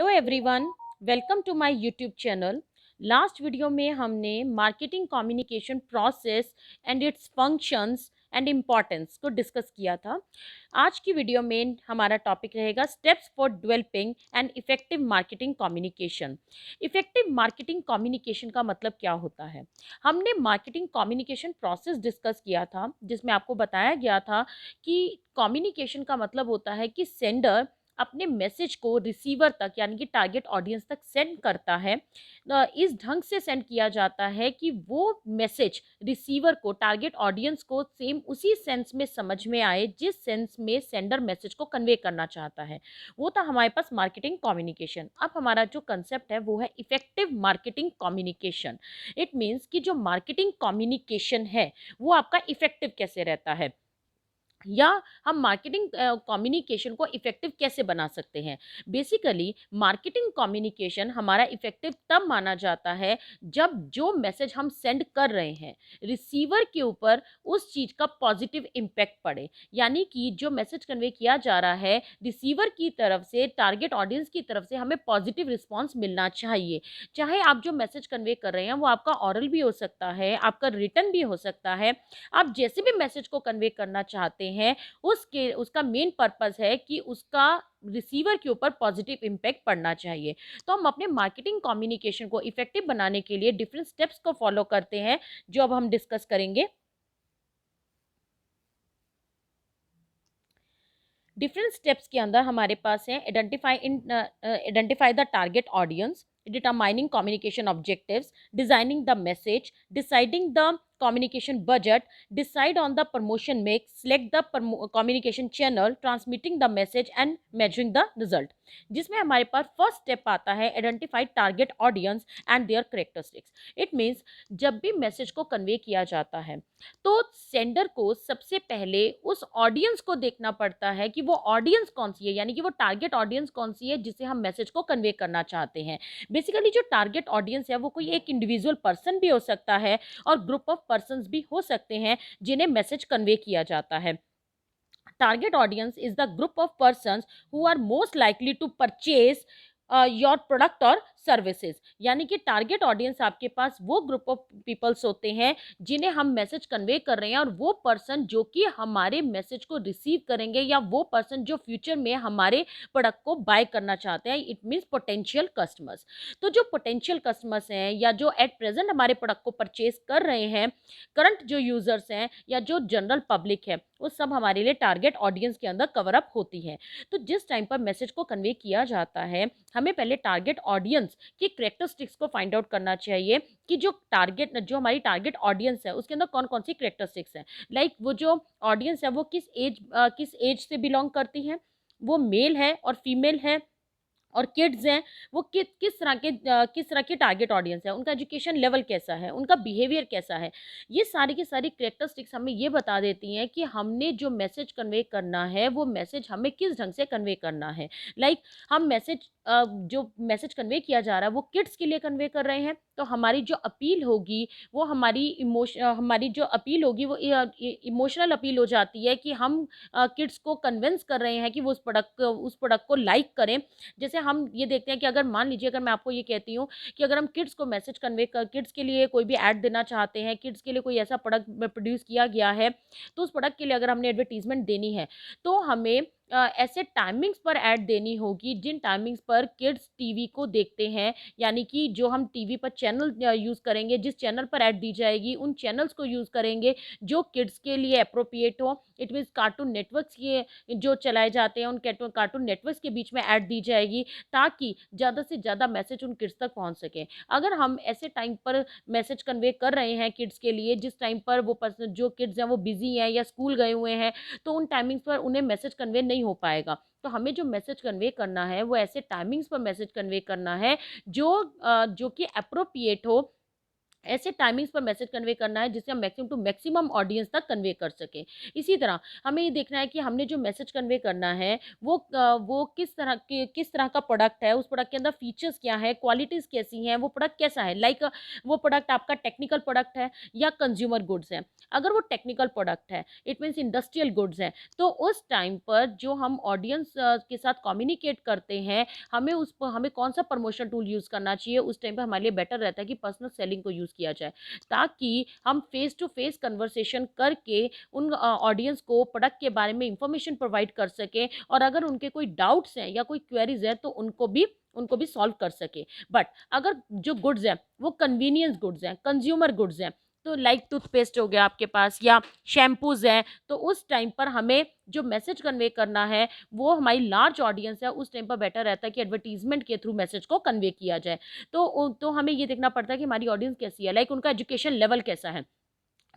Hello everyone, welcome to my YouTube channel. Last video में हमने marketing communication process and its functions and importance को discuss किया था। आज की वीडियो में हमारा टॉपिक रहेगा steps for developing and effective marketing communication. Effective marketing communication का मतलब क्या होता है? हमने मार्केटिंग कम्युनिकेशन प्रोसेस डिस्कस किया था, जिसमें आपको बताया गया था कि कम्युनिकेशन का मतलब होता है कि सेंडर अपने मैसेज को रिसीवर तक यानी कि टारगेट ऑडियंस तक सेंड करता है। इस ढंग से सेंड किया जाता है कि वो मैसेज रिसीवर को, टारगेट ऑडियंस को सेम उसी सेंस में समझ में आए जिस सेंस में सेंडर मैसेज को कन्वे करना चाहता है। वो था हमारे पास मार्केटिंग कम्युनिकेशन। अब हमारा जो कंसेप्ट है वो है effective marketing communication. It means कि जो मार्केटिंग कम्युनिकेशन है वो आपका इफेक्टिव कैसे रहता है, या हम मार्केटिंग कम्युनिकेशन को इफेक्टिव कैसे बना सकते हैं। बेसिकली मार्केटिंग कम्युनिकेशन हमारा इफेक्टिव तब माना जाता है जब जो मैसेज हम सेंड कर रहे हैं रिसीवर के ऊपर उस चीज़ का पॉजिटिव इम्पैक्ट पड़े। यानी कि जो मैसेज कन्वे किया जा रहा है रिसीवर की तरफ से, टारगेट ऑडियंस की तरफ से हमें पॉजिटिव रिस्पॉन्स मिलना चाहिए। चाहे आप जो मैसेज कन्वे कर रहे हैं वो आपका ऑरल भी हो सकता है, आपका रिटन भी हो सकता है। आप जैसे भी मैसेज को कन्वे करना चाहते हैं उसके उसका मेन पर्पस है कि उसका रिसीवर के ऊपर पॉजिटिव इम्पैक्ट पड़ना चाहिए। तो हम अपने मार्केटिंग कम्युनिकेशन को इफेक्टिव बनाने के लिए डिफरेंट स्टेप्स को फॉलो करते हैं, जो अब हम डिस्कस करेंगे। डिफरेंट स्टेप्स के अंदर हमारे पास है identify the target audience, determining communication objectives, designing the message, deciding the communication budget, decide on the promotion mix, select the communication channel, transmitting the message and measuring the result। जिसमें हमारे पास first step आता है identify target audience and their characteristics. It means जब भी message को convey किया जाता है तो सेंडर को सबसे पहले उस ऑडियंस को देखना पड़ता है कि वो ऑडियंस कौन सी है, यानी कि वो टारगेट ऑडियंस कौन सी है जिसे हम मैसेज को कन्वे करना चाहते हैं। बेसिकली जो टारगेट ऑडियंस है वो कोई एक इंडिविजुअल पर्सन भी हो सकता है और ग्रुप ऑफ पर्सन्स भी हो सकते हैं जिन्हें मैसेज कन्वे किया जाता है। Target audience is the group of persons who are most likely to purchase your product और सर्विसेज। यानी कि टारगेट ऑडियंस आपके पास वो ग्रुप ऑफ पीपल्स होते हैं जिन्हें हम मैसेज कन्वे कर रहे हैं, और वो पर्सन जो कि हमारे मैसेज को रिसीव करेंगे या वो पर्सन जो फ्यूचर में हमारे प्रोडक्ट को बाय करना चाहते हैं। It means potential customers. तो जो पोटेंशियल कस्टमर्स हैं या जो एट प्रेजेंट हमारे प्रोडक्ट को परचेज कर रहे हैं, करंट जो यूजर्स हैं या जो जनरल पब्लिक है, वो सब हमारे लिए टारगेट ऑडियंस के अंदर कवर अप होती है। तो जिस टाइम पर मैसेज को कन्वे किया जाता है हमें पहले टारगेट ऑडियंस की करेक्टरिस्टिक्स को फाइंड आउट करना चाहिए कि जो हमारी टारगेट ऑडियंस है उसके अंदर कौन कौन सी करेक्टरिस्टिक्स हैं। लाइक वो जो ऑडियंस है वो किस एज से बिलोंग करती है, वो मेल है और फीमेल है और किड्स हैं, वो किस तरह के टारगेट ऑडियंस है, उनका एजुकेशन लेवल कैसा है, उनका बिहेवियर कैसा है। ये सारी की सारी करेक्टरिस्टिक्स हमें ये बता देती हैं कि हमने जो मैसेज कन्वे करना है वो मैसेज हमें किस ढंग से कन्वे करना है। लाइक हम जो मैसेज कन्वे किया जा रहा है वो किड्स के लिए कन्वे कर रहे हैं, तो हमारी जो अपील होगी वो हमारी जो अपील होगी वो इमोशनल अपील हो जाती है कि हम किड्स को कन्विंस कर रहे हैं कि वो उस प्रोडक्ट को लाइक करें। जैसे हम ये देखते हैं कि अगर मान लीजिए, अगर मैं आपको ये कहती हूँ कि अगर हम किड्स को मैसेज कन्वे कर किड्स के लिए कोई भी ऐड देना चाहते हैं, किड्स के लिए कोई ऐसा प्रोडक्ट प्रोड्यूस किया गया है, तो उस प्रोडक्ट के लिए अगर हमने एडवर्टीजमेंट देनी है तो हमें ऐसे टाइमिंग्स पर ऐड देनी होगी जिन टाइमिंग्स पर किड्स टीवी को देखते हैं। यानी कि जो हम टीवी पर चैनल यूज़ करेंगे, जिस चैनल पर ऐड दी जाएगी उन चैनल्स को यूज़ करेंगे जो किड्स के लिए अप्रोप्रिएट हो। इट मीन्स कार्टून नेटवर्क्स ये जो चलाए जाते हैं उन कार्टून नेटवर्क्स के बीच में ऐड दी जाएगी ताकि ज़्यादा से ज़्यादा मैसेज उन किड्स तक पहुँच सके। अगर हम ऐसे टाइम पर मैसेज कन्वे कर रहे हैं किड्स के लिए जिस टाइम पर वो पर्सन जो किड्स हैं वो बिजी हैं या स्कूल गए हुए हैं, तो उन टाइमिंग्स पर उन्हें मैसेज कन्वे नहीं हो पाएगा। तो हमें जो मैसेज कन्वे करना है वो ऐसे टाइमिंग्स पर मैसेज कन्वे करना है जो कि अप्रोप्रिएट हो ऐसे टाइमिंग्स पर मैसेज कन्वे करना है जिससे हम मैक्सिमम टू मैक्सिमम ऑडियंस तक कन्वे कर सकें। इसी तरह हमें ये देखना है कि हमने जो मैसेज कन्वे करना है वो किस तरह का प्रोडक्ट है, उस प्रोडक्ट के अंदर फीचर्स क्या हैं, क्वालिटीज़ कैसी हैं, वो प्रोडक्ट कैसा है। वो प्रोडक्ट आपका टेक्निकल प्रोडक्ट है या कंज्यूमर गुड्स है। अगर वो टेक्निकल प्रोडक्ट है, इट मीन्स इंडस्ट्रियल गुड्स है, तो उस टाइम पर जो हम ऑडियंस के साथ कम्युनिकेट करते हैं, हमें कौन-सा प्रमोशन टूल यूज़ करना चाहिए, उस टाइम पे हमारे लिए बेटर रहता है कि पर्सनल सेलिंग को यूज़ किया जाए, ताकि हम फेस टू फेस कन्वर्सेशन करके उन ऑडियंस को प्रोडक्ट के बारे में इंफॉर्मेशन प्रोवाइड कर सकें, और अगर उनके कोई डाउट्स हैं या कोई क्वेरीज़ है तो उनको भी सॉल्व कर सकें। बट अगर जो गुड्स हैं वो कन्वीनियंस गुड्स हैं, कंज्यूमर गुड्स हैं, तो लाइक टूथपेस्ट हो गया आपके पास या शैम्पूज़ हैं, तो उस टाइम पर हमें जो मैसेज कन्वे करना है वो हमारी लार्ज ऑडियंस है, उस टाइम पर बेटर रहता है कि एडवर्टाइजमेंट के थ्रू मैसेज को कन्वे किया जाए। तो हमें ये देखना पड़ता है कि हमारी ऑडियंस कैसी है, लाइक उनका एजुकेशन लेवल कैसा है,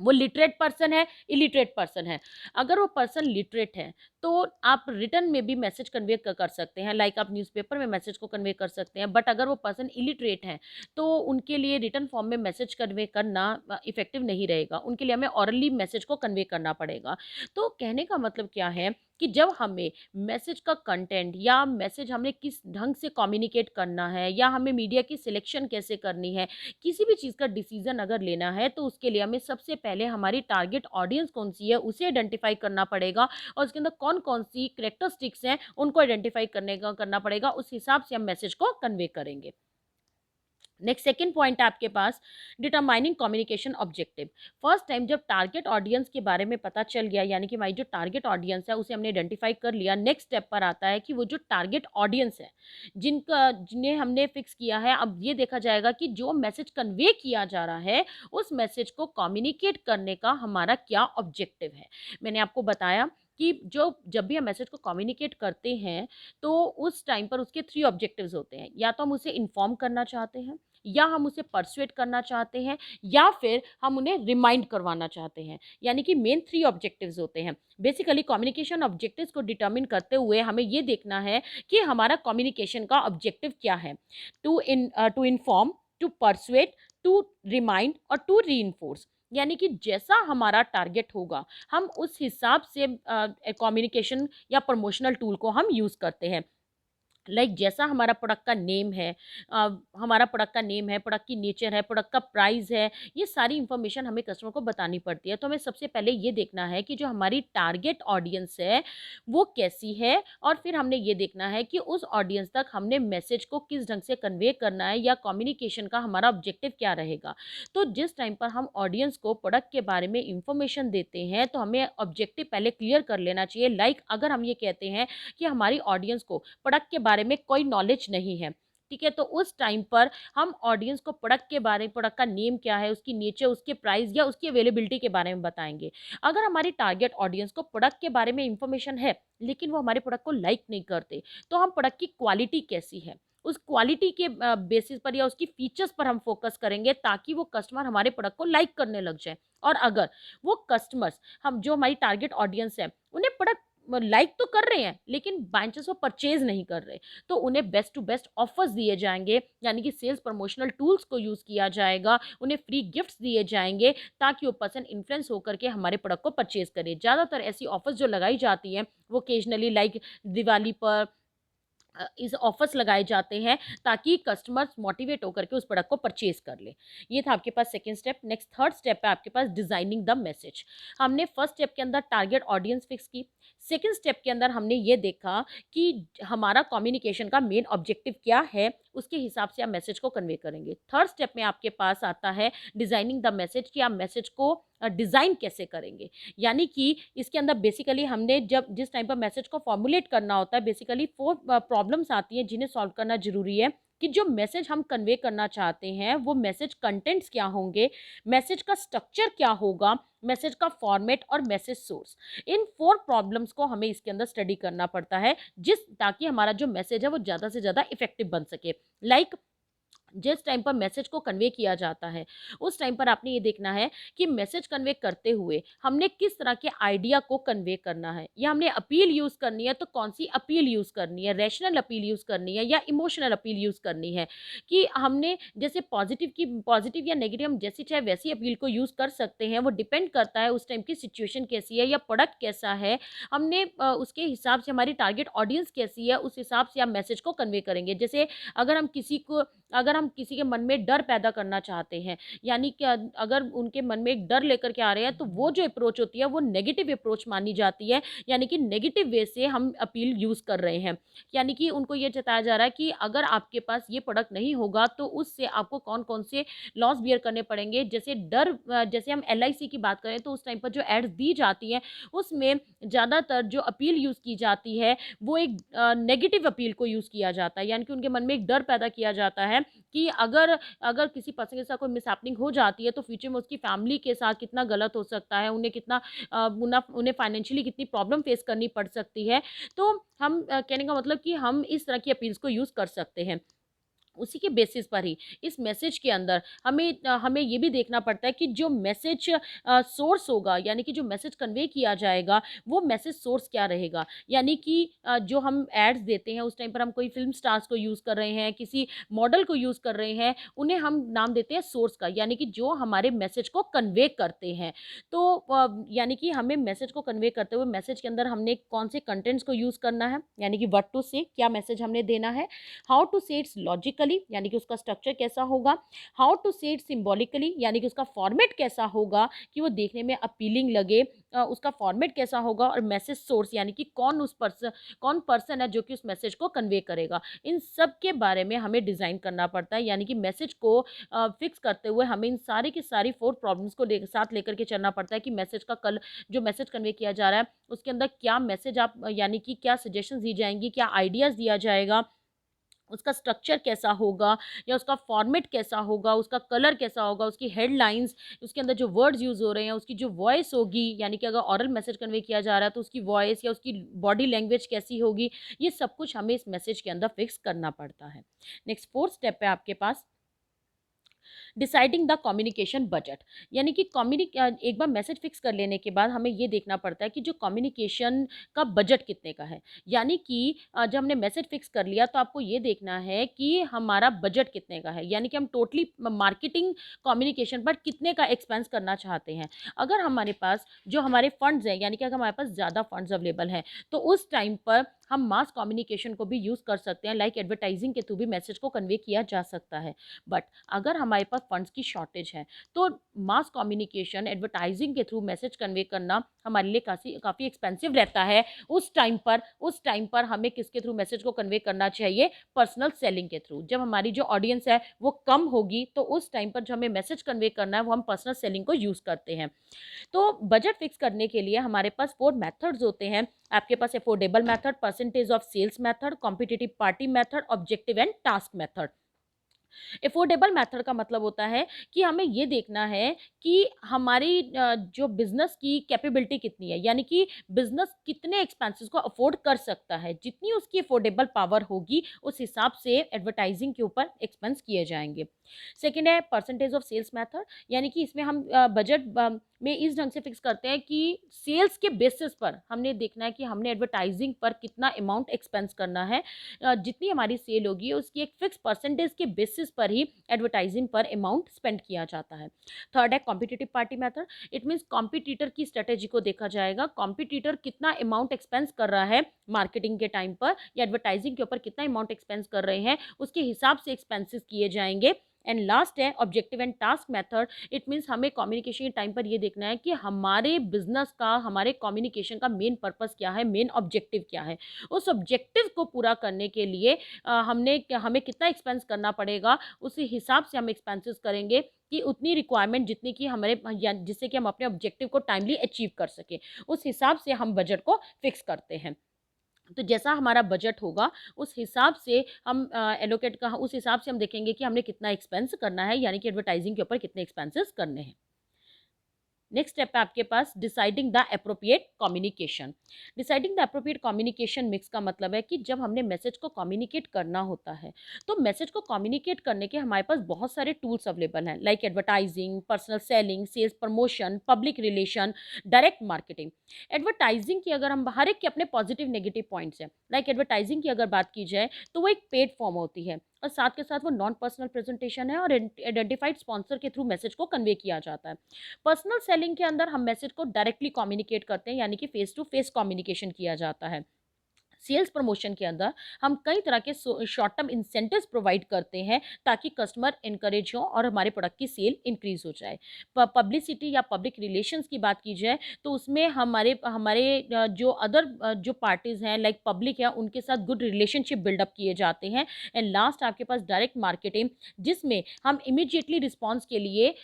वो लिटरेट पर्सन है, इलिटरेट पर्सन है। अगर वो पर्सन लिटरेट है तो आप रिटन में भी मैसेज कन्वे कर सकते हैं, लाइक आप न्यूज़पेपर में मैसेज को कन्वे कर सकते हैं। बट अगर वो पर्सन इलिटरेट है तो उनके लिए रिटन फॉर्म में मैसेज कन्वे करना इफेक्टिव नहीं रहेगा, उनके लिए हमें ऑरली मैसेज को कन्वे करना पड़ेगा। तो कहने का मतलब क्या है कि जब हमें मैसेज का कंटेंट या मैसेज हमें किस ढंग से कम्युनिकेट करना है या हमें मीडिया की सिलेक्शन कैसे करनी है, किसी भी चीज़ का डिसीजन अगर लेना है, तो उसके लिए हमें सबसे पहले हमारी टारगेट ऑडियंस कौन सी है उसे आइडेंटिफाई करना पड़ेगा, और उसके अंदर कौन कौन सी करेक्टरिस्टिक्स हैं उनको आइडेंटिफाई करना पड़ेगा। उस हिसाब से हम मैसेज को कन्वे करेंगे। नेक्स्ट सेकंड पॉइंट है आपके पास determining communication objective. First time जब टारगेट ऑडियंस के बारे में पता चल गया, यानी कि हमारी जो टारगेट ऑडियंस है उसे हमने आइडेंटिफाई कर लिया, नेक्स्ट स्टेप पर आता है कि वो जो टारगेट ऑडियंस है जिन्हें हमने फिक्स किया है, अब ये देखा जाएगा कि जो मैसेज कन्वे किया जा रहा है उस मैसेज को कम्युनिकेट करने का हमारा क्या ऑब्जेक्टिव है। मैंने आपको बताया कि जब भी हम मैसेज को कम्युनिकेट करते हैं तो उस टाइम पर उसके 3 ऑब्जेक्टिव्स होते हैं। या तो हम उसे इन्फॉर्म करना चाहते हैं, या हम उसे परसुएट करना चाहते हैं, या फिर हम उन्हें रिमाइंड करवाना चाहते हैं। यानी कि मेन 3 ऑब्जेक्टिव्स होते हैं। बेसिकली कम्युनिकेशन ऑब्जेक्टिव्स को डिटरमिन करते हुए हमें ये देखना है कि हमारा कम्युनिकेशन का ऑब्जेक्टिव क्या है। To inform, to persuade, to remind और टू रीइंफोर्स। यानी कि जैसा हमारा टारगेट होगा हम उस हिसाब से कम्युनिकेशन या प्रमोशनल टूल को हम यूज़ करते हैं। जैसा हमारा प्रोडक्ट का नेम है, प्रोडक्ट की नेचर है, प्रोडक्ट का प्राइस है, ये सारी इन्फॉर्मेशन हमें कस्टमर को बतानी पड़ती है। तो हमें सबसे पहले ये देखना है कि जो हमारी टारगेट ऑडियंस है वो कैसी है, और फिर हमने ये देखना है कि उस ऑडियंस तक हमने मैसेज को किस ढंग से कन्वे करना है या कम्युनिकेशन का हमारा ऑब्जेक्टिव क्या रहेगा। तो जिस टाइम पर हम ऑडियंस को प्रोडक्ट के बारे में इंफॉर्मेशन देते हैं तो हमें ऑब्जेक्टिव पहले क्लियर कर लेना चाहिए। अगर हम ये कहते हैं कि हमारी ऑडियंस को प्रोडक्ट के बारे में कोई नॉलेज नहीं है, ठीक है, तो उस टाइम पर हम ऑडियंस को प्रोडक्ट का नेम क्या है, उसकी नेचर, उसके प्राइस या उसकी अवेलेबिलिटी के बारे में बताएंगे। अगर हमारी टारगेट ऑडियंस को प्रोडक्ट के बारे में इंफॉर्मेशन है लेकिन वो हमारे प्रोडक्ट को लाइक नहीं करते, तो हम प्रोडक्ट की क्वालिटी कैसी है उस क्वालिटी के बेसिस पर या उसकी फीचर्स पर हम फोकस करेंगे, ताकि वो कस्टमर हमारे प्रोडक्ट को लाइक करने लग जाए। और अगर वो कस्टमर्स, हम जो हमारी टारगेट ऑडियंस है, उन्हें प्रोडक्ट लाइक तो कर रहे हैं लेकिन बाय चांस वो परचेज नहीं कर रहे, तो उन्हें बेस्ट टू बेस्ट ऑफर्स दिए जाएंगे, यानी कि सेल्स प्रमोशनल टूल्स को यूज़ किया जाएगा, उन्हें फ्री गिफ्ट्स दिए जाएंगे, ताकि वो पर्सन इन्फ्लुएंस होकर के हमारे प्रोडक्ट को परचेज करे। ज़्यादातर ऐसी ऑफर्स जो लगाई जाती हैं वो ओकेजनली, लाइक दिवाली पर इस ऑफर्स लगाए जाते हैं, ताकि कस्टमर्स मोटिवेट होकर के उस प्रोडक्ट को परचेज कर ले। ये था आपके पास second step. Next third step है आपके पास डिजाइनिंग द मैसेज। हमने फर्स्ट स्टेप के अंदर टारगेट ऑडियंस फिक्स की, सेकंड स्टेप के अंदर हमने ये देखा कि हमारा कम्युनिकेशन का मेन ऑब्जेक्टिव क्या है, उसके हिसाब से आप मैसेज को कन्वे करेंगे। थर्ड स्टेप में आपके पास आता है डिजाइनिंग द मैसेज, कि आप मैसेज को डिज़ाइन कैसे करेंगे। यानी कि इसके अंदर बेसिकली हमने जब जिस टाइम पर मैसेज को फॉर्मुलेट करना होता है, बेसिकली 4 प्रॉब्लम्स आती हैं जिन्हें सॉल्व करना ज़रूरी है, कि जो मैसेज हम कन्वे करना चाहते हैं वो मैसेज कंटेंट्स क्या होंगे, मैसेज का स्ट्रक्चर क्या होगा, मैसेज का फॉर्मेट और मैसेज सोर्स। इन 4 प्रॉब्लम्स को हमें इसके अंदर स्टडी करना पड़ता है, ताकि हमारा जो मैसेज है वो ज़्यादा से ज़्यादा इफेक्टिव बन सके। लाइक जिस टाइम पर मैसेज को कन्वे किया जाता है, उस टाइम पर आपने ये देखना है कि मैसेज कन्वे करते हुए हमने किस तरह के आइडिया को कन्वे करना है, या हमने अपील यूज़ करनी है तो कौन सी अपील यूज़ करनी है, रैशनल अपील यूज़ करनी है या इमोशनल अपील यूज़ करनी है। कि हमने जैसे पॉजिटिव या नेगेटिव हम जैसी चाहे वैसी अपील को यूज़ कर सकते हैं, वो डिपेंड करता है उस टाइम की सिचुएशन कैसी है या प्रोडक्ट कैसा है। हमने उसके हिसाब से, हमारी टारगेट ऑडियंस कैसी है, उस हिसाब से हम मैसेज को कन्वे करेंगे। जैसे अगर हम किसी के मन में डर पैदा करना चाहते हैं, यानी कि अगर उनके मन में एक डर लेकर के आ रहे हैं, तो वो जो अप्रोच होती है वो नेगेटिव अप्रोच मानी जाती है, यानी कि नेगेटिव वे से हम अपील यूज़ कर रहे हैं। यानी कि उनको ये जताया जा रहा है कि अगर आपके पास ये प्रोडक्ट नहीं होगा तो उससे आपको कौन-कौन से लॉस बियर करने पड़ेंगे। जैसे हम एलआईसी की बात करें तो उस टाइम पर जो एड्स दी जाती हैं, उसमें ज़्यादातर जो अपील यूज़ की जाती है वो एक नेगेटिव अपील को यूज़ किया जाता है, यानी कि उनके मन में एक डर पैदा किया जाता है कि अगर अगर किसी पर्सन के साथ कोई मिसहैपनिंग हो जाती है तो फ्यूचर में उसकी फैमिली के साथ कितना गलत हो सकता है, उन्हें फाइनेंशियली कितनी प्रॉब्लम फेस करनी पड़ सकती है। तो हम कहने का मतलब कि हम इस तरह की अपील्स को यूज़ कर सकते हैं। उसी के बेसिस पर ही इस मैसेज के अंदर हमें ये भी देखना पड़ता है कि जो मैसेज सोर्स होगा, यानी कि जो मैसेज कन्वे किया जाएगा, वो मैसेज सोर्स क्या रहेगा। यानी कि जो हम एड्स देते हैं उस टाइम पर हम कोई फ़िल्म स्टार्स को यूज़ कर रहे हैं, किसी मॉडल को यूज़ कर रहे हैं, उन्हें हम नाम देते हैं सोर्स का, यानी कि जो हमारे मैसेज को कन्वे करते हैं। तो यानी कि हमें मैसेज को कन्वे करते हुए मैसेज के अंदर हमने कौन से कंटेंट्स को यूज़ करना है, यानी कि व्हाट टू से, क्या मैसेज हमने देना है। हाउ टू से इट्स लॉजिकली, यानी कि उसका स्ट्रक्चर कैसा होगा। हाउ टू से इट सिंबॉलिकली, यानी कि उसका फॉर्मेट कैसा होगा कि वो देखने में अपीलिंग लगे, उसका फॉर्मेट कैसा होगा। और मैसेज सोर्स, यानी कि कौन पर्सन है जो कि उस मैसेज को कन्वे करेगा। इन सब के बारे में हमें डिज़ाइन करना पड़ता है, यानी कि मैसेज को फिक्स करते हुए हमें इन सारी की सारी 4 प्रॉब्लम्स को साथ लेकर के चलना पड़ता है कि जो मैसेज कन्वे किया जा रहा है उसके अंदर क्या मैसेज यानी कि क्या सजेशंस दी जाएंगी, क्या आइडियाज़ दिया जाएगा, उसका स्ट्रक्चर कैसा होगा या उसका फॉर्मेट कैसा होगा, उसका कलर कैसा होगा, उसकी हेडलाइंस, उसके अंदर जो वर्ड्स यूज़ हो रहे हैं, उसकी जो वॉइस होगी, यानी कि अगर ऑरल मैसेज कन्वे किया जा रहा है तो उसकी वॉइस या उसकी बॉडी लैंग्वेज कैसी होगी। ये सब कुछ हमें इस मैसेज के अंदर फिक्स करना पड़ता है। नेक्स्ट 4th स्टेप है आपके पास डिसाइडिंग द कम्युनिकेशन बजट। यानी कि एक बार मैसेज फिक्स कर लेने के बाद हमें ये देखना पड़ता है कि जो कम्युनिकेशन का बजट कितने का है। यानी कि जब हमने मैसेज फिक्स कर लिया तो आपको ये देखना है कि हमारा बजट कितने का है, यानी कि हम टोटली मार्केटिंग कम्युनिकेशन पर कितने का एक्सपेंस करना चाहते हैं। अगर हमारे पास जो हमारे फंड्स हैं, यानी कि अगर हमारे पास ज़्यादा फंड्स अवेलेबल हैं, तो उस टाइम पर हम मास कम्युनिकेशन को भी यूज़ कर सकते हैं, लाइक एडवर्टाइजिंग के थ्रू भी मैसेज को कन्वे किया जा सकता है। बट अगर हमारे पास फंड्स की शॉर्टेज है तो मास कम्युनिकेशन, एडवर्टाइजिंग के थ्रू मैसेज कन्वे करना हमारे लिए काफ़ी एक्सपेंसिव रहता है। उस टाइम पर हमें किसके थ्रू मैसेज को कन्वे करना चाहिए? पर्सनल सेलिंग के थ्रू। जब हमारी जो ऑडियंस है वो कम होगी तो उस टाइम पर जो हमें मैसेज कन्वे करना है वो हम पर्सनल सेलिंग को यूज़ करते हैं। तो बजट फिक्स करने के लिए हमारे पास 4 मेथड्स होते हैं। आपके पास affordable method, percentage of sales method, competitive parity method, objective and task method. Affordable method का मतलब होता है कि हमें ये देखना है कि हमारी जो बिज़नेस की कैपेबिलिटी कितनी है, यानी कि बिज़नेस कितने एक्सपेंसेस को अफोर्ड कर सकता है। जितनी उसकी अफोर्डेबल पावर होगी उस हिसाब से एडवर्टाइजिंग के ऊपर एक्सपेंस किए जाएंगे। सेकेंड है परसेंटेज ऑफ सेल्स मेथड, यानी कि इसमें हम बजट में इस ढंग से फिक्स करते हैं कि सेल्स के बेसिस पर हमने देखना है कि हमने एडवर्टाइजिंग पर कितना अमाउंट एक्सपेंस करना है। जितनी हमारी सेल होगी उसकी एक फिक्स परसेंटेज के बेसिस पर ही एडवर्टाइजिंग पर अमाउंट स्पेंड किया जाता है। थर्ड है competitive parity method. It means competitor की स्ट्रेटेजी को देखा जाएगा, कॉम्पिटिटर कितना अमाउंट एक्सपेंस कर रहा है मार्केटिंग के टाइम पर या एडवर्टाइजिंग के ऊपर कितना अमाउंट एक्सपेंस कर रहे हैं, उसके हिसाब से एक्सपेंसेस किए जाएंगे। एंड लास्ट है objective and task method. It means हमें कम्युनिकेशन के टाइम पर ये देखना है कि हमारे बिजनेस का, हमारे कम्युनिकेशन का मेन पर्पस क्या है, मेन ऑब्जेक्टिव क्या है। उस ऑब्जेक्टिव को पूरा करने के लिए हमें कितना एक्सपेंस करना पड़ेगा, उसी हिसाब से हम एक्सपेंसेस करेंगे कि उतनी रिक्वायरमेंट जितनी कि जिससे कि हम अपने ऑब्जेक्टिव को टाइमली अचीव कर सकें, उस हिसाब से हम बजट को फिक्स करते हैं। तो जैसा हमारा बजट होगा उस हिसाब से हम उस हिसाब से हम देखेंगे कि हमने कितना एक्सपेंस करना है, यानी कि एडवर्टाइजिंग के ऊपर कितने एक्सपेंसेस करने हैं। नेक्स्ट स्टेप है आपके पास deciding the appropriate communication. Deciding the appropriate communication mix का मतलब है कि जब हमने मैसेज को कम्युनिकेट करना होता है, तो मैसेज को कम्युनिकेट करने के हमारे पास बहुत सारे टूल्स अवेलेबल हैं, like advertising, personal selling, sales promotion, public relation, direct marketing. Advertising की अगर हम, हर एक के अपने पॉजिटिव नेगेटिव पॉइंट्स हैं। लाइक एडवर्टाइजिंग की अगर बात की जाए तो वो एक पेड फॉर्म होती है, और साथ के साथ वो नॉन पर्सनल प्रेजेंटेशन है, और आइडेंटिफाइड स्पॉन्सर के थ्रू मैसेज को कन्वे किया जाता है। पर्सनल सेलिंग के अंदर हम मैसेज को डायरेक्टली कम्युनिकेट करते हैं, यानी कि फेस टू फेस कम्युनिकेशन किया जाता है। सेल्स प्रमोशन के अंदर हम कई तरह के शॉर्ट टर्म इंसेंटिव्स प्रोवाइड करते हैं, ताकि कस्टमर इंकरेज हो और हमारे प्रोडक्ट की सेल इंक्रीज हो जाए। पब्लिसिटी या पब्लिक रिलेशंस की बात की जाए तो उसमें हमारे हमारे जो अदर जो पार्टीज हैं, लाइक पब्लिक है, उनके साथ गुड रिलेशनशिप बिल्डअप किए जाते हैं। एंड लास्ट आपके पास डायरेक्ट मार्केटिंग, जिसमें हम इमीडिएटली रिस्पॉन्स के लिए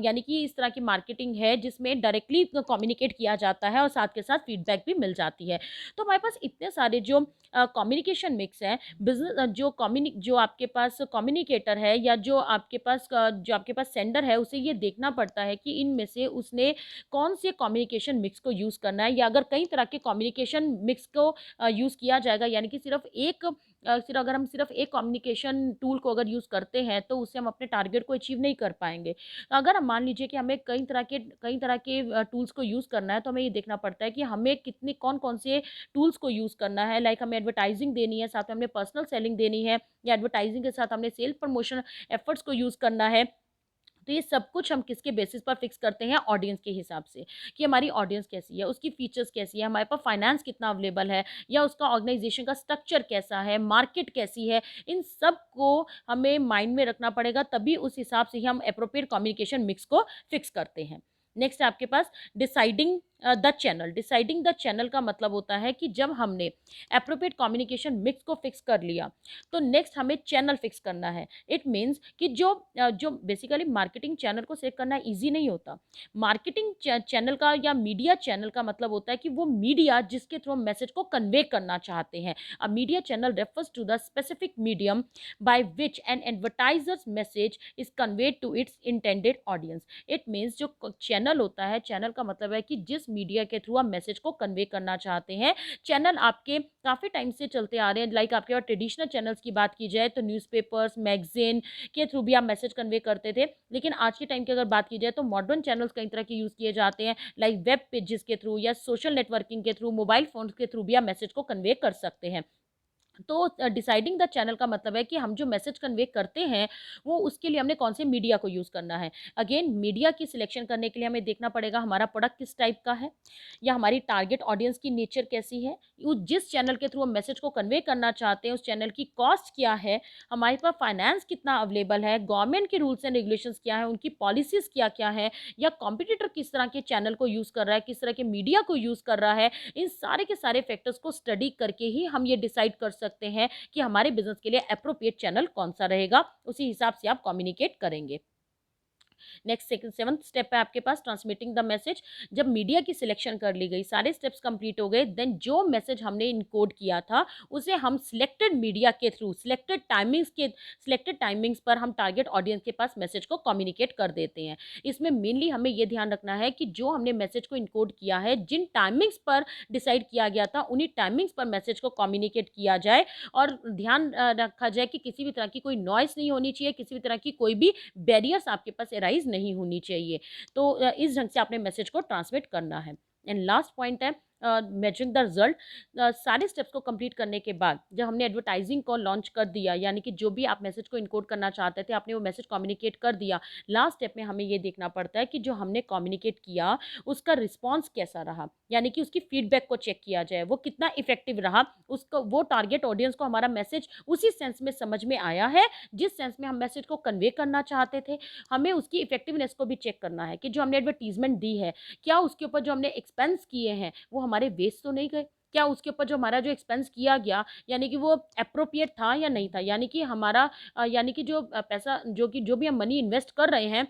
यानी कि इस तरह की मार्केटिंग है जिसमें डायरेक्टली कम्युनिकेट किया जाता है और साथ के साथ फीडबैक भी मिल जाती है। तो हमारे पास इतने सारे जो कम्युनिकेशन मिक्स है, बिजनेस जो आपके पास कम्युनिकेटर है, या जो आपके पास सेंडर है, उसे ये देखना पड़ता है कि इनमें से उसने कौन से कम्युनिकेशन मिक्स को यूज़ करना है, या अगर कई तरह के कम्युनिकेशन मिक्स को यूज़ किया जाएगा, यानी कि सिर्फ अगर हम सिर्फ एक कम्युनिकेशन टूल को अगर यूज़ करते हैं तो उससे हम अपने टारगेट को अचीव नहीं कर पाएंगे। अगर हम मान लीजिए कि हमें कई तरह के टूल्स को यूज़ करना है, तो हमें ये देखना पड़ता है कि हमें कितने कौन कौन से टूल्स को यूज़ करना है। लाइक हमें एडवर्टाइजिंग देनी है, साथ में हमने पर्सनल सेलिंग देनी है, या एडवर्टाइजिंग के साथ हमने सेल प्रमोशन एफर्ट्स को यूज़ करना है। तो ये सब कुछ हम किसके बेसिस पर फिक्स करते हैं? ऑडियंस के हिसाब से, कि हमारी ऑडियंस कैसी है, उसकी फीचर्स कैसी है, हमारे पास फाइनेंस कितना अवेलेबल है, या उसका ऑर्गेनाइजेशन का स्ट्रक्चर कैसा है, मार्केट कैसी है। इन सब को हमें माइंड में रखना पड़ेगा, तभी उस हिसाब से ही हम अप्रोप्रिएट कम्युनिकेशन मिक्स को फिक्स करते हैं। नेक्स्ट है आपके पास deciding the channel. Deciding the channel का मतलब होता है कि जब हमने अप्रोप्रिएट कम्युनिकेशन मिक्स को फिक्स कर लिया, तो नेक्स्ट हमें चैनल फिक्स करना है। इट मीन्स कि जो बेसिकली मार्केटिंग चैनल को सेलेक्ट करना ईजी नहीं होता। मार्केटिंग चैनल का या मीडिया चैनल का मतलब होता है कि वो मीडिया जिसके थ्रू हम मैसेज को कन्वे करना चाहते हैं। A media channel refers to the specific medium by which an advertiser's message is conveyed to its intended audience. It means जो चैनल होता है, चैनल का मतलब है कि जिस मीडिया के थ्रू आप मैसेज को कन्वे करना चाहते हैं। चैनल आपके काफ़ी टाइम से चलते आ रहे हैं, लाइक आपके पास ट्रेडिशनल चैनल्स की बात की जाए तो न्यूज़पेपर्स, मैगजीन के थ्रू भी आप मैसेज कन्वे करते थे। लेकिन आज के टाइम की अगर बात की जाए तो मॉडर्न चैनल्स कई तरह के यूज़ किए जाते हैं, लाइक वेब पेजेस के थ्रू, या सोशल नेटवर्किंग के थ्रू, मोबाइल फोन्स के थ्रू भी आप मैसेज को कन्वे कर सकते हैं। तो डिसाइडिंग द चैनल का मतलब है कि हम जो मैसेज कन्वे करते हैं, वो उसके लिए हमने कौन से मीडिया को यूज़ करना है। अगेन मीडिया की सिलेक्शन करने के लिए हमें देखना पड़ेगा हमारा प्रोडक्ट किस टाइप का है, या हमारी टारगेट ऑडियंस की नेचर कैसी है, जिस चैनल के थ्रू हम मैसेज को कन्वे करना चाहते हैं उस चैनल की कॉस्ट क्या है, हमारे पास फाइनेंस कितना अवेलेबल है, गवर्नमेंट के रूल्स एंड रेगुलेशंस क्या है, उनकी पॉलिसीज़ क्या क्या है, या कॉम्पिटिटर किस तरह के चैनल को यूज़ कर रहा है, किस तरह के मीडिया को यूज़ कर रहा है। इन सारे के सारे फैक्टर्स को स्टडी करके ही हम ये डिसाइड कर सकते हैं कि हमारे बिजनेस के लिए अप्रोप्रिएट चैनल कौन सा रहेगा। उसी हिसाब से आप कम्युनिकेट करेंगे। नेक्स्ट सेवंथ स्टेप है आपके पास ट्रांसमिटिंग द मैसेज। जब मीडिया की सिलेक्शन कर ली गई, सारे स्टेप्स कंप्लीट हो गए, देन जो मैसेज हमने इनकोड किया था उसे हम सिलेक्टेड मीडिया के थ्रू सिलेक्टेड टाइमिंग्स पर हम टारगेट ऑडियंस के पास मैसेज को कम्युनिकेट कर देते हैं। इसमें मेनली हमें यह ध्यान रखना है कि जो हमने मैसेज को इनकोड किया है, जिन टाइमिंग्स पर डिसाइड किया गया था, उन्हीं टाइमिंग्स पर मैसेज को कम्युनिकेट किया जाए, और ध्यान रखा जाए कि किसी भी तरह की कोई नॉइस नहीं होनी चाहिए, किसी भी तरह की कोई भी बैरियर्स आपके पास एराइज नहीं होनी चाहिए। तो इस ढंग से आपने मैसेज को ट्रांसमिट करना है। एंड लास्ट पॉइंट है मेजरिंग द रिजल्ट। सारे स्टेप्स को कंप्लीट करने के बाद जब हमने एडवर्टाइजिंग को लॉन्च कर दिया, यानी कि जो भी आप मैसेज को इनकोड करना चाहते थे, आपने वो मैसेज कम्युनिकेट कर दिया, लास्ट स्टेप में हमें ये देखना पड़ता है कि जो हमने कम्युनिकेट किया उसका रिस्पॉन्स कैसा रहा, यानी कि उसकी फीडबैक को चेक किया जाए, वो कितना इफेक्टिव रहा, उसको वो टारगेट ऑडियंस को हमारा मैसेज उसी सेंस में समझ में आया है जिस सेंस में हम मैसेज को कन्वे करना चाहते थे। हमें उसकी इफेक्टिवनेस को भी चेक करना है कि जो हमने एडवर्टीजमेंट दी है, क्या उसके ऊपर जो हमने एक्सपेंस किए हैं वो हमारे वेस्ट तो नहीं गए, क्या उसके ऊपर जो हमारा जो एक्सपेंस किया गया, यानी कि वो अप्रोप्रिएट था या नहीं था, यानी कि हमारा यानी कि जो पैसा जो भी हम मनी इन्वेस्ट कर रहे हैं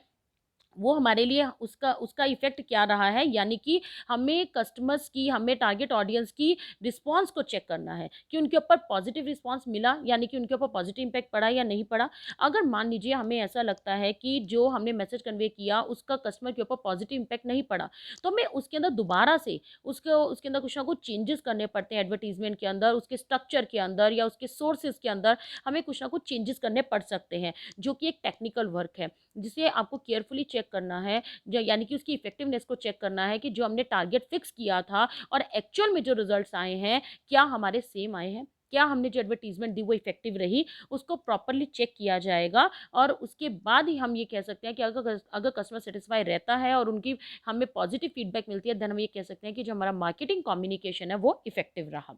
वो हमारे लिए उसका उसका इफ़ेक्ट क्या रहा है, यानी कि हमें कस्टमर्स की, हमें टारगेट ऑडियंस की रिस्पॉन्स को चेक करना है कि उनके ऊपर पॉजिटिव रिस्पॉन्स मिला, यानी कि उनके ऊपर पॉजिटिव इम्पैक्ट पड़ा या नहीं पड़ा। अगर मान लीजिए हमें ऐसा लगता है कि जो हमने मैसेज कन्वे किया उसका कस्टमर के ऊपर पॉजिटिव इम्पैक्ट नहीं पड़ा, तो हमें उसके अंदर दोबारा से उसके अंदर कुछ ना कुछ चेंजेस करने पड़ते हैं, एडवर्टीजमेंट के अंदर, उसके स्ट्रक्चर के अंदर या उसके सोर्सेज के अंदर हमें कुछ ना कुछ चेंजेस करने पड़ सकते हैं, जो कि एक टेक्निकल वर्क है, जिसे आपको केयरफुली चेक करना है, यानी कि उसकी इफेक्टिवनेस को चेक करना है कि जो हमने टारगेट फिक्स किया था और एक्चुअल में जो रिजल्ट्स आए हैं, क्या हमारे सेम आए हैं, क्या हमने जो एडवर्टीजमेंट दी वो इफेक्टिव रही, उसको प्रॉपरली चेक किया जाएगा। और उसके बाद ही हम ये कह सकते हैं कि अगर कस्टमर सेटिस्फाई रहता है और उनकी हमें पॉजिटिव फीडबैक मिलती है, देन हम ये कह सकते हैं कि जो हमारा मार्केटिंग कम्युनिकेशन है वो इफेक्टिव रहा।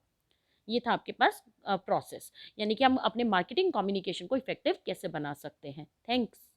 ये था आपके पास प्रोसेस, यानी कि हम अपने मार्केटिंग कम्युनिकेशन को इफेक्टिव कैसे बना सकते हैं। थैंक्स।